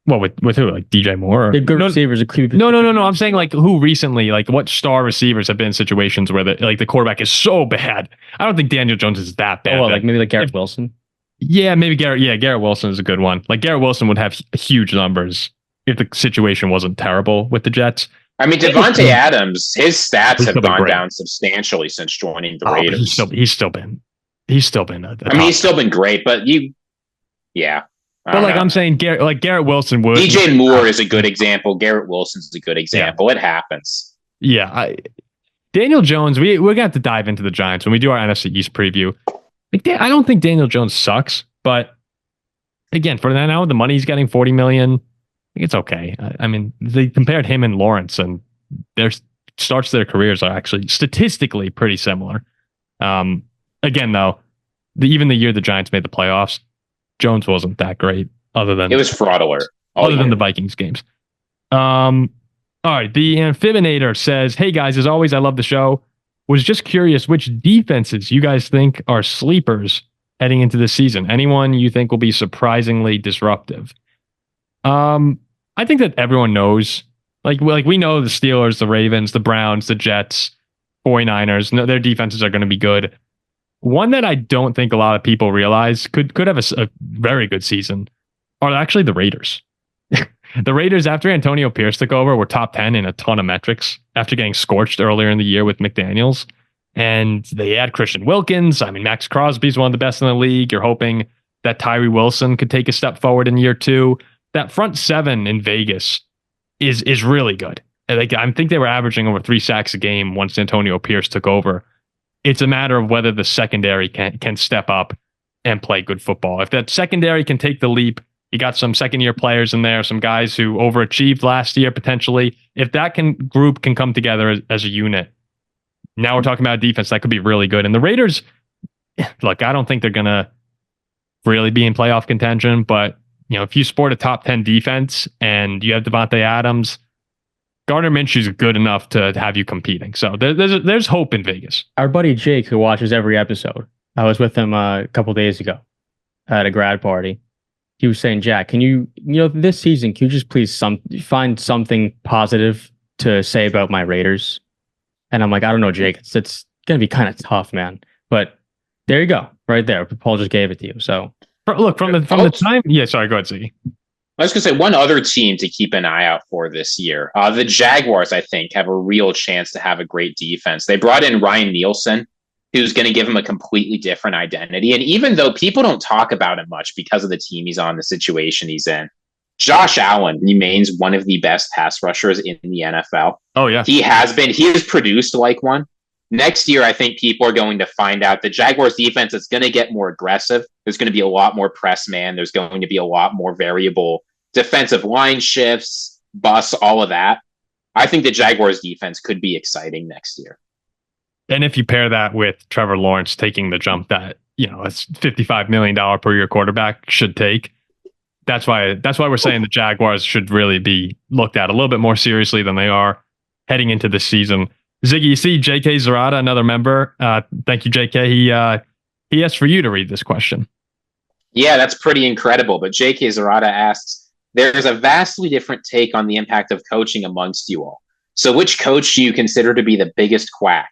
Well, with who? Like DJ Moore? They're good receivers. No. I'm saying like who recently, like what star receivers have been in situations where the quarterback is so bad. I don't think Daniel Jones is that bad. Oh, well, like maybe like Garrett Wilson. Yeah, maybe Garrett. Yeah, Garrett Wilson is a good one. Like Garrett Wilson would have huge numbers if the situation wasn't terrible with the Jets. I mean, Devontae Adams, his stats have gone great. down substantially since joining the Raiders. He's still been. He's still been great, but yeah. But like I'm saying, Garrett Wilson would. DJ Moore is a good example. Garrett Wilson's a good example. Yeah. It happens. Yeah, Daniel Jones. We're gonna have to dive into the Giants when we do our NFC East preview. I don't think Daniel Jones sucks, but again, for now the money he's getting, $40 million, I think it's okay. I mean, they compared him and Lawrence, and their starts to their careers are actually statistically pretty similar. Again, though, even the year the Giants made the playoffs, Jones wasn't that great. Other than it was fraud alert. Other than the Vikings games. All right, the Amphibinator says, "Hey guys, as always, I love the show. Was just curious which defenses you guys think are sleepers heading into the season. Anyone you think will be surprisingly disruptive?" I think that everyone knows. Like we know the Steelers, the Ravens, the Browns, the Jets, 49ers. No, their defenses are going to be good. One that I don't think a lot of people realize could have a very good season are actually the Raiders. The Raiders, after Antonio Pierce took over, were top 10 in a ton of metrics after getting scorched earlier in the year with McDaniels. And they add Christian Wilkins. I mean, Max Crosby's one of the best in the league. You're hoping that Tyree Wilson could take a step forward in year 2. That front 7 in Vegas is really good. Like, I think they were averaging over 3 sacks a game once Antonio Pierce took over. It's a matter of whether the secondary can step up and play good football. If that secondary can take the leap, you got some second-year players in there, some guys who overachieved last year potentially. If that group can come together as a unit, now we're talking about defense that could be really good. And the Raiders, look, I don't think they're going to really be in playoff contention, but if you sport a top 10 defense and you have Devontae Adams, Gardner Minshew's good enough to have you competing. So there's hope in Vegas. Our buddy Jake, who watches every episode, I was with him a couple days ago at a grad party. He was saying, Jack, can you this season, can you just please find something positive to say about my Raiders? And I'm like, I don't know, Jake. It's going to be kind of tough, man. But there you go. Right there. Paul just gave it to you. So look, from the time. Yeah, sorry, go ahead, Ziggy. I was going to say one other team to keep an eye out for this year. The Jaguars, I think, have a real chance to have a great defense. They brought in Ryan Nielsen, who's going to give him a completely different identity. And even though people don't talk about him much because of the team he's on, the situation he's in, Josh Allen remains one of the best pass rushers in the NFL. Oh, yeah. He has produced like one. Next year, I think people are going to find out the Jaguars defense is going to get more aggressive. There's going to be a lot more press man. There's going to be a lot more variable defensive line shifts, busts, all of that. I think the Jaguars defense could be exciting next year. And if you pair that with Trevor Lawrence taking the jump that, a $55 million per year quarterback should take, that's why we're saying the Jaguars should really be looked at a little bit more seriously than they are heading into this season. Ziggy, you see J.K. Zarata, another member. Thank you, J.K. He asked for you to read this question. Yeah, that's pretty incredible. But J.K. Zarata asks, there's a vastly different take on the impact of coaching amongst you all. So which coach do you consider to be the biggest quack?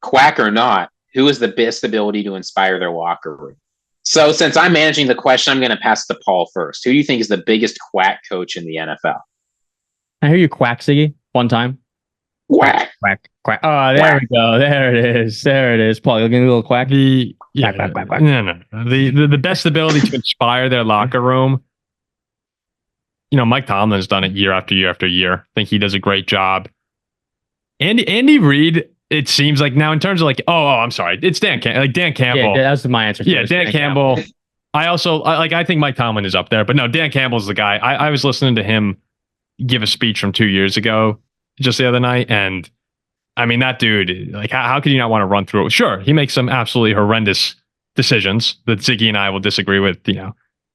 Quack or not, who has the best ability to inspire their locker room? So since I'm managing the question, I'm going to pass to Paul first. Who do you think is the biggest quack coach in the NFL? I hear you quack, Ziggy, one time. Quack. Quack, quack. Oh, there we go. There it is. There it is. Paul, you're getting a little quack? Quack, quack, quack, quack. No. The best ability to inspire their locker room. Mike Tomlin's done it year after year after year. I think he does a great job. Andy Reid, it seems like now in terms of like, I'm sorry. It's Dan Campbell. Yeah, that's my answer. Yeah, Dan Campbell. I think Mike Tomlin is up there, but no, Dan Campbell's the guy. I was listening to him give a speech from 2 years ago, just the other night. And I mean, that dude, like, how could you not want to run through it? Sure, he makes some absolutely horrendous decisions that Ziggy and I will disagree with,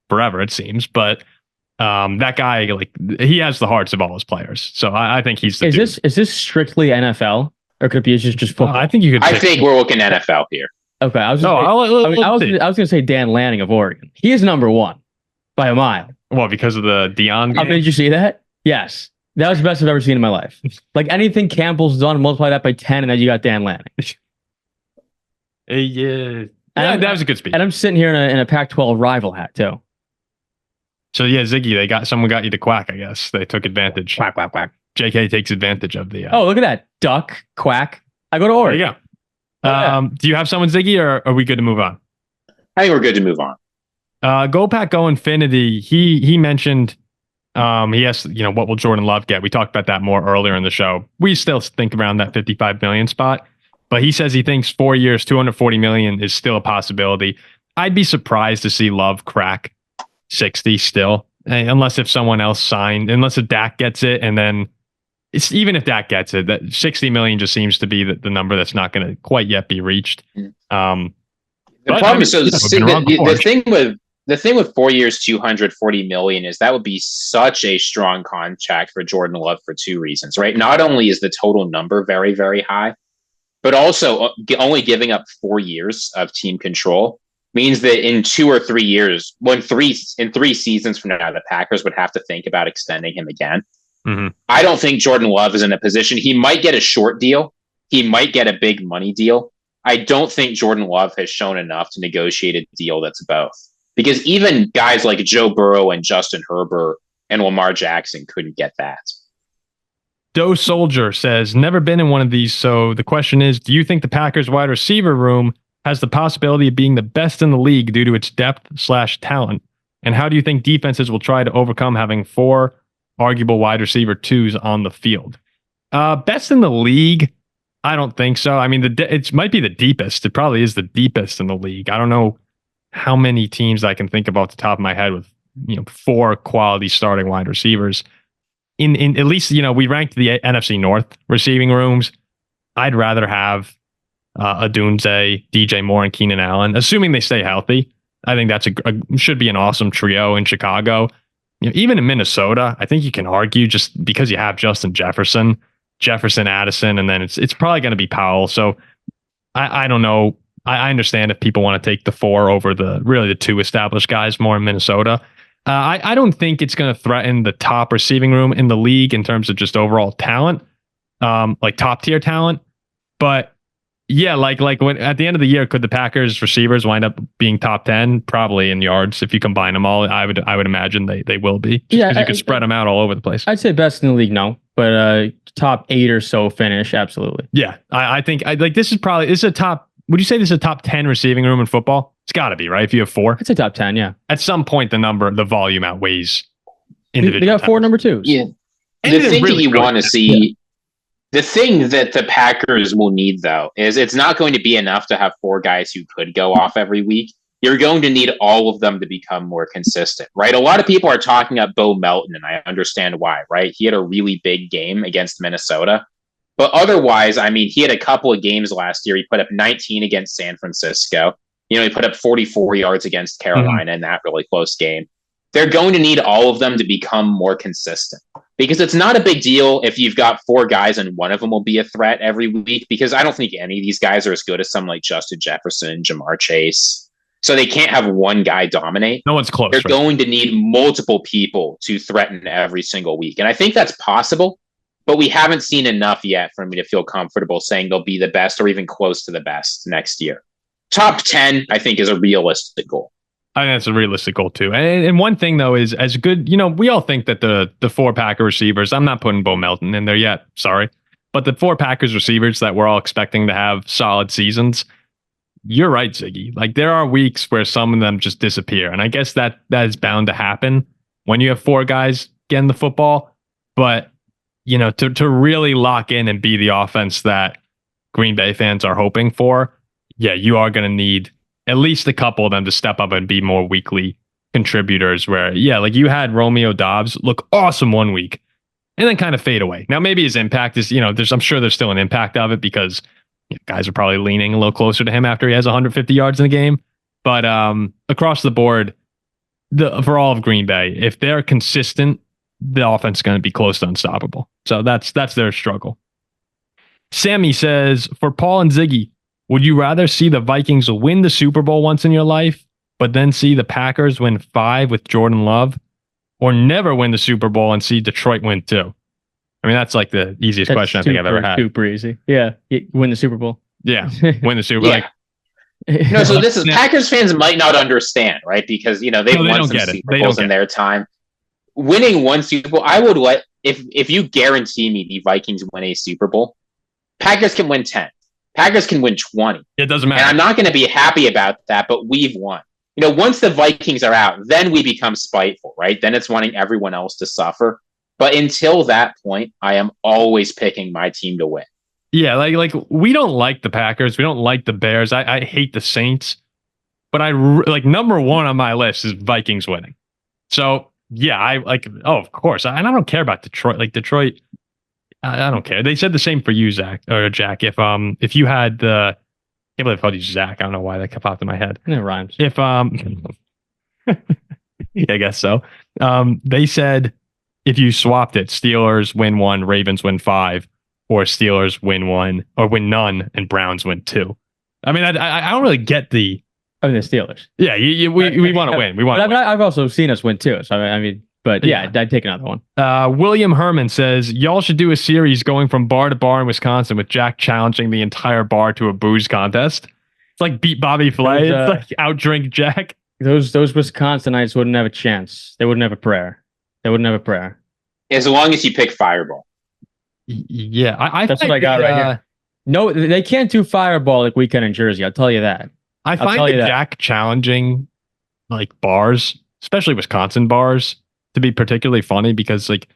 forever, it seems. But that guy, like, he has the hearts of all his players. So I think he's the dude. Is this strictly NFL? Or could it be just football? I think you could. I think we're looking NFL here. Okay, I was going to say Dan Lanning of Oregon. He is number one by a mile. Well, because of the Dion game? Did you see that? Yes. That was the best I've ever seen in my life. Like anything Campbell's done, multiply that by 10, and then you got Dan Lanning. Yeah, that was a good speech. And I'm sitting here in a Pac-12 rival hat, too. So, yeah, Ziggy, someone got you to quack, I guess. They took advantage. Quack, quack, quack. JK takes advantage of the... Oh, look at that. Duck, quack. I go to Oregon. There you go. Do you have someone, Ziggy, or are we good to move on? I think we're good to move on. Go Pack, Go Infinity. He mentioned... he asked, what will Jordan Love get? We talked about that more earlier in the show. We still think around that 55 million spot, but he says he thinks 4 years, 240 million is still a possibility. I'd be surprised to see Love crack 60 still, unless if someone else signed, unless if Dak gets it, and then even if Dak gets it, that 60 million just seems to be the number that's not going to quite yet be reached. The problem is, the thing with 4 years, 240 million is that would be such a strong contract for Jordan Love for two reasons, right? Not only is the total number very, very high, but also only giving up 4 years of team control means that in 2 or 3 years, in 3 seasons from now, the Packers would have to think about extending him again. Mm-hmm. I don't think Jordan Love is in a position. He might get a short deal. He might get a big money deal. I don't think Jordan Love has shown enough to negotiate a deal that's both. Because even guys like Joe Burrow and Justin Herbert and Lamar Jackson couldn't get that. Doe Soldier says, never been in one of these. So the question is, do you think the Packers wide receiver room has the possibility of being the best in the league due to its depth/talent? And how do you think defenses will try to overcome having 4 arguable wide receiver 2s on the field? Best in the league? I don't think so. I mean, it might be the deepest. It probably is the deepest in the league. I don't know how many teams I can think of off the top of my head with 4 quality starting wide receivers. In at least, we ranked the NFC North receiving rooms. I'd rather have Odunze, DJ Moore, and Keenan Allen, assuming they stay healthy. I think that's should be an awesome trio in Chicago. Even in Minnesota, I think you can argue just because you have Justin Jefferson, Addison, and then it's probably going to be Powell. So I don't know. I understand if people want to take the 4 over the 2 established guys more in Minnesota. I don't think it's going to threaten the top receiving room in the league in terms of just overall talent, like top tier talent. But yeah, like when at the end of the year, could the Packers receivers wind up being top 10? Probably in yards if you combine them all. I would imagine they will be. Because you could spread them out all over the place. I'd say best in the league, no, but top 8 or so finish, absolutely. Yeah, I think this is a top. Would you say this is a top 10 receiving room in football? It's got to be, right? If you have 4, I'd say top 10. Yeah. At some point, the volume outweighs individual. They got 4 number 2s. Yeah. And the thing really that you want to see, the thing that the Packers will need, though, is it's not going to be enough to have 4 guys who could go off every week. You're going to need all of them to become more consistent, right? A lot of people are talking about Bo Melton, and I understand why, right? He had a really big game against Minnesota. But otherwise, I mean, he had a couple of games last year. He put up 19 against San Francisco. He put up 44 yards against Carolina in that really close game. They're going to need all of them to become more consistent because it's not a big deal if you've got 4 guys and one of them will be a threat every week, because I don't think any of these guys are as good as someone like Justin Jefferson, Jamar Chase. So they can't have one guy dominate. No one's close. They're going to need multiple people to threaten every single week. And I think that's possible. But we haven't seen enough yet for me to feel comfortable saying they'll be the best or even close to the best next year. Top 10, I think, is a realistic goal. I think that's a realistic goal, too. And one thing, though, is as good, we all think that the 4 Packer receivers, I'm not putting Bo Melton in there yet, sorry, but the 4 Packers receivers that we're all expecting to have solid seasons, you're right, Ziggy. Like, there are weeks where some of them just disappear. And I guess that is bound to happen when you have 4 guys getting the football. But to really lock in and be the offense that Green Bay fans are hoping for, yeah, you are going to need at least a couple of them to step up and be more weekly contributors where, yeah, like you had Romeo Doubs look awesome one week and then kind of fade away. Now, maybe his impact is, I'm sure there's still an impact of it because guys are probably leaning a little closer to him after he has 150 yards in the game. But across the board, for all of Green Bay, if they're consistent, the offense is going to be close to unstoppable. So that's their struggle. Sammy says, for Paul and Ziggy, would you rather see the Vikings win the Super Bowl once in your life, but then see the Packers win 5 with Jordan Love, or never win the Super Bowl and see Detroit win 2? I mean, that's like the easiest question I think I've ever had. Super easy. Yeah. Win the Super Bowl. Yeah. Win the Super Bowl. No, so this is Packers fans might not understand, right? Because, they've won some Super Bowls in their time. Winning one Super Bowl, I would if you guarantee me the Vikings win a Super Bowl, Packers can win 10. Packers can win 20. It doesn't matter. And I'm not going to be happy about that, but we've won. Once the Vikings are out, then we become spiteful, right? Then it's wanting everyone else to suffer. But until that point, I am always picking my team to win. Yeah, like we don't like the Packers. We don't like the Bears. I hate the Saints. But number 1 on my list is Vikings winning. So, yeah, of course. And I don't care about Detroit. Like Detroit, I don't care. They said the same for you, Zach or Jack. If you had the, I can't believe I called you Zach. I don't know why that popped in my head. It rhymes. If yeah, I guess so. They said if you swapped it, Steelers win 1, Ravens win 5, or Steelers win 1 or win none, and Browns win 2. I mean, I don't really get the. I mean, the Steelers. Yeah, we want to win. We want. But I've also seen us win too. So I mean, but yeah, I'd take another one. William Herman says y'all should do a series going from bar to bar in Wisconsin with Jack challenging the entire bar to a booze contest. It's like beat Bobby Flay. It's like outdrink Jack. Those Wisconsinites wouldn't have a chance. They wouldn't have a prayer. As long as you pick Fireball. Yeah, That's what I got right here. No, they can't do Fireball like Weekend in Jersey. I'll tell you that. I find the Jack challenging like bars, especially Wisconsin bars, to be particularly funny because like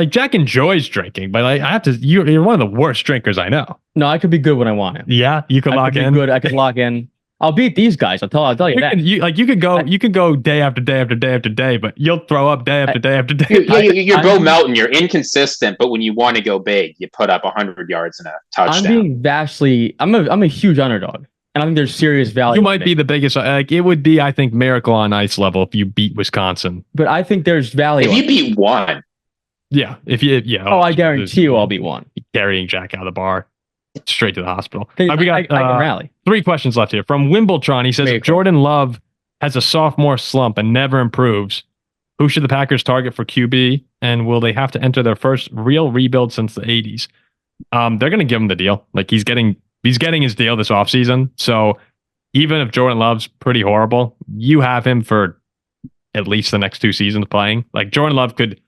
Jack enjoys drinking, but I have to. You're one of the worst drinkers I know. No, I could be good when I want to. Yeah, you can lock in. Good. I could lock in. I'll beat these guys. I'll tell you that. You could go day after day after day after day, but you'll throw up day after day after day. You're Bo Melton. You're inconsistent, but when you want to go big, you put up 100 yards and a touchdown. I'm being vastly. I'm a huge underdog, and I think there's serious value. You might be the biggest. Like it would be, I think, Miracle on Ice level if you beat Wisconsin. But I think there's value. If you beat one, yeah. Oh, I guarantee you, I'll beat one. Carrying Jack out of the bar. Straight to the hospital. We got I can rally. 3 questions left here. From Wimbledon, he says, if Jordan Love has a sophomore slump and never improves, who should the Packers target for QB? And will they have to enter their first real rebuild since the 80s? They're going to give him the deal. Like he's getting his deal this offseason. So even if Jordan Love's pretty horrible, you have him for at least the next 2 seasons playing. Like Jordan Love could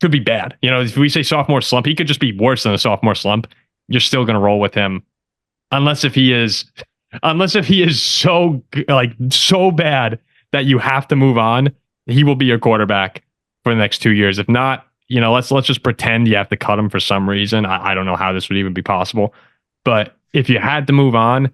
be bad. You know, if we say sophomore slump, he could just be worse than a sophomore slump. You're still going to roll with him unless if he is so bad that you have to move on. He will be your quarterback for the next 2 years. If not, you know, let's just pretend you have to cut him for some reason. I don't know how this would even be possible, but if you had to move on,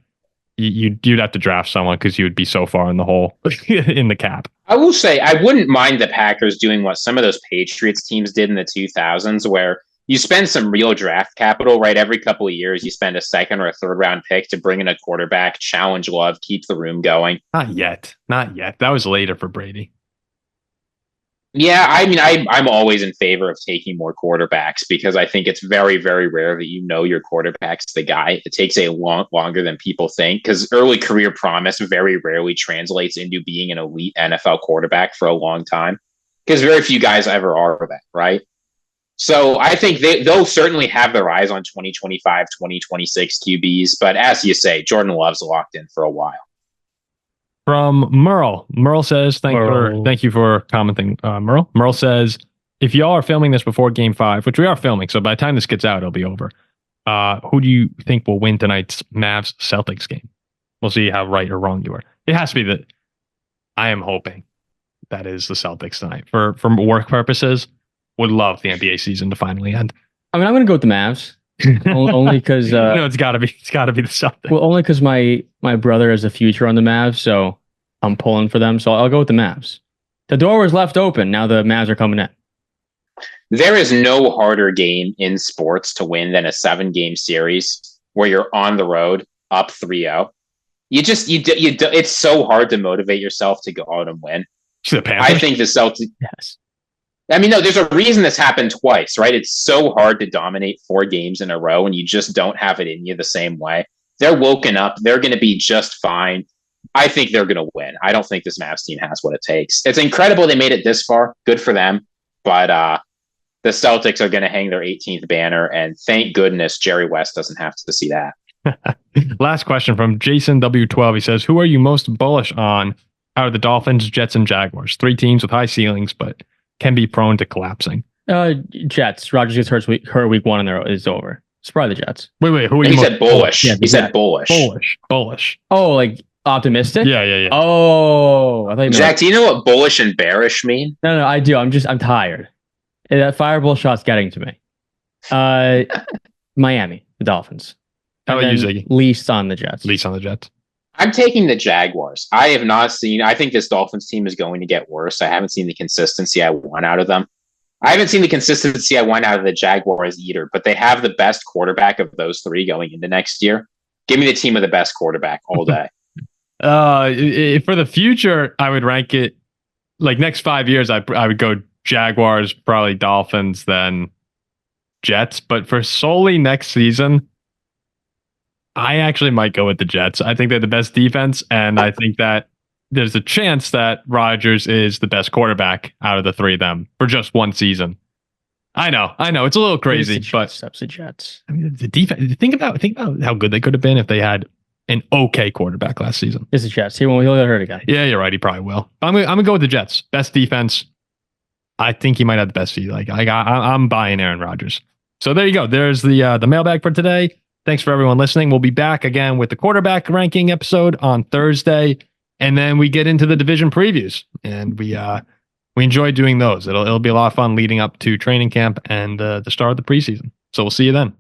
you'd have to draft someone because you would be so far in the hole in the cap. I will say I wouldn't mind the Packers doing what some of those Patriots teams did in the 2000s, where you spend some real draft capital, right? Every couple of years, you spend a second or a third round pick to bring in a quarterback, challenge Love, keep the room going. Not yet. That was later for Brady. Yeah, I mean, I'm always in favor of taking more quarterbacks because I think it's very, very rare that your quarterback's the guy. It takes a longer than people think because early career promise very rarely translates into being an elite NFL quarterback for a long time because very few guys ever are that, right? So I think they'll certainly have their eyes on 2025, 2026 QBs. But as you say, Jordan Love's locked in for a while. From Merle. Merle says, thank you for commenting, Merle. Merle says, if y'all are filming this before game 5, which we are filming, so by the time this gets out, it'll be over. Who do you think will win tonight's Mavs Celtics game? We'll see how right or wrong you are. It has to be that I am hoping that is the Celtics tonight. For work purposes, would love the NBA season to finally end. I mean, I'm going to go with the Mavs. only because it's got to be the Celtics. Well, only because my brother has a future on the Mavs, so I'm pulling for them. So I'll go with the Mavs. The door was left open. Now the Mavs are coming in. There is no harder game in sports to win than a 7-game series where you're on the road up 3-0. It's so hard to motivate yourself to go out and win. I think the Celtics. Yes. I mean, no, there's a reason this happened twice, right? It's so hard to dominate 4 games in a row and you just don't have it in you the same way. They're woken up. They're going to be just fine. I think they're going to win. I don't think this Mavs team has what it takes. It's incredible they made it this far. Good for them. But the Celtics are going to hang their 18th banner, and thank goodness Jerry West doesn't have to see that. Last question from Jason W12. He says, who are you most bullish on out of the Dolphins, Jets, and Jaguars? 3 teams with high ceilings, but can be prone to collapsing. Jets. Rodgers gets hurt week 1 and it's over. It's probably the Jets. Wait. Who are you? He said bullish. Yeah, he said bullish. Bullish. Oh, like optimistic? Yeah. Oh, I thought you meant Jack, do you know what bullish and bearish mean? No, I do. I'm tired. That fireball shot's getting to me. Miami, the Dolphins. How about you, Ziggy? Least on the Jets. I'm taking the Jaguars. I think this Dolphins team is going to get worse. I haven't seen the consistency I want out of them. I haven't seen the consistency I want out of the Jaguars either, but they have the best quarterback of those 3 going into next year. Give me the team with the best quarterback all day. For the future, I would rank it like next 5 years. I would go Jaguars, probably Dolphins, then Jets. But for solely next season, I actually might go with the Jets. I think they're the best defense, and I think that there's a chance that Rodgers is the best quarterback out of the 3 of them for just 1 season. I know, it's a little crazy, but that's the Jets. I mean, the defense. Think about how good they could have been if they had an okay quarterback last season. It's the Jets. He'll get hurt again. Yeah, you're right. He probably will. I'm gonna go with the Jets. Best defense. I think he might have the best. I'm buying Aaron Rodgers. So there you go. There's the mailbag for today. Thanks for everyone listening. We'll be back again with the quarterback ranking episode on Thursday, and then we get into the division previews, and we enjoy doing those. It'll be a lot of fun leading up to training camp and the start of the preseason. So we'll see you then.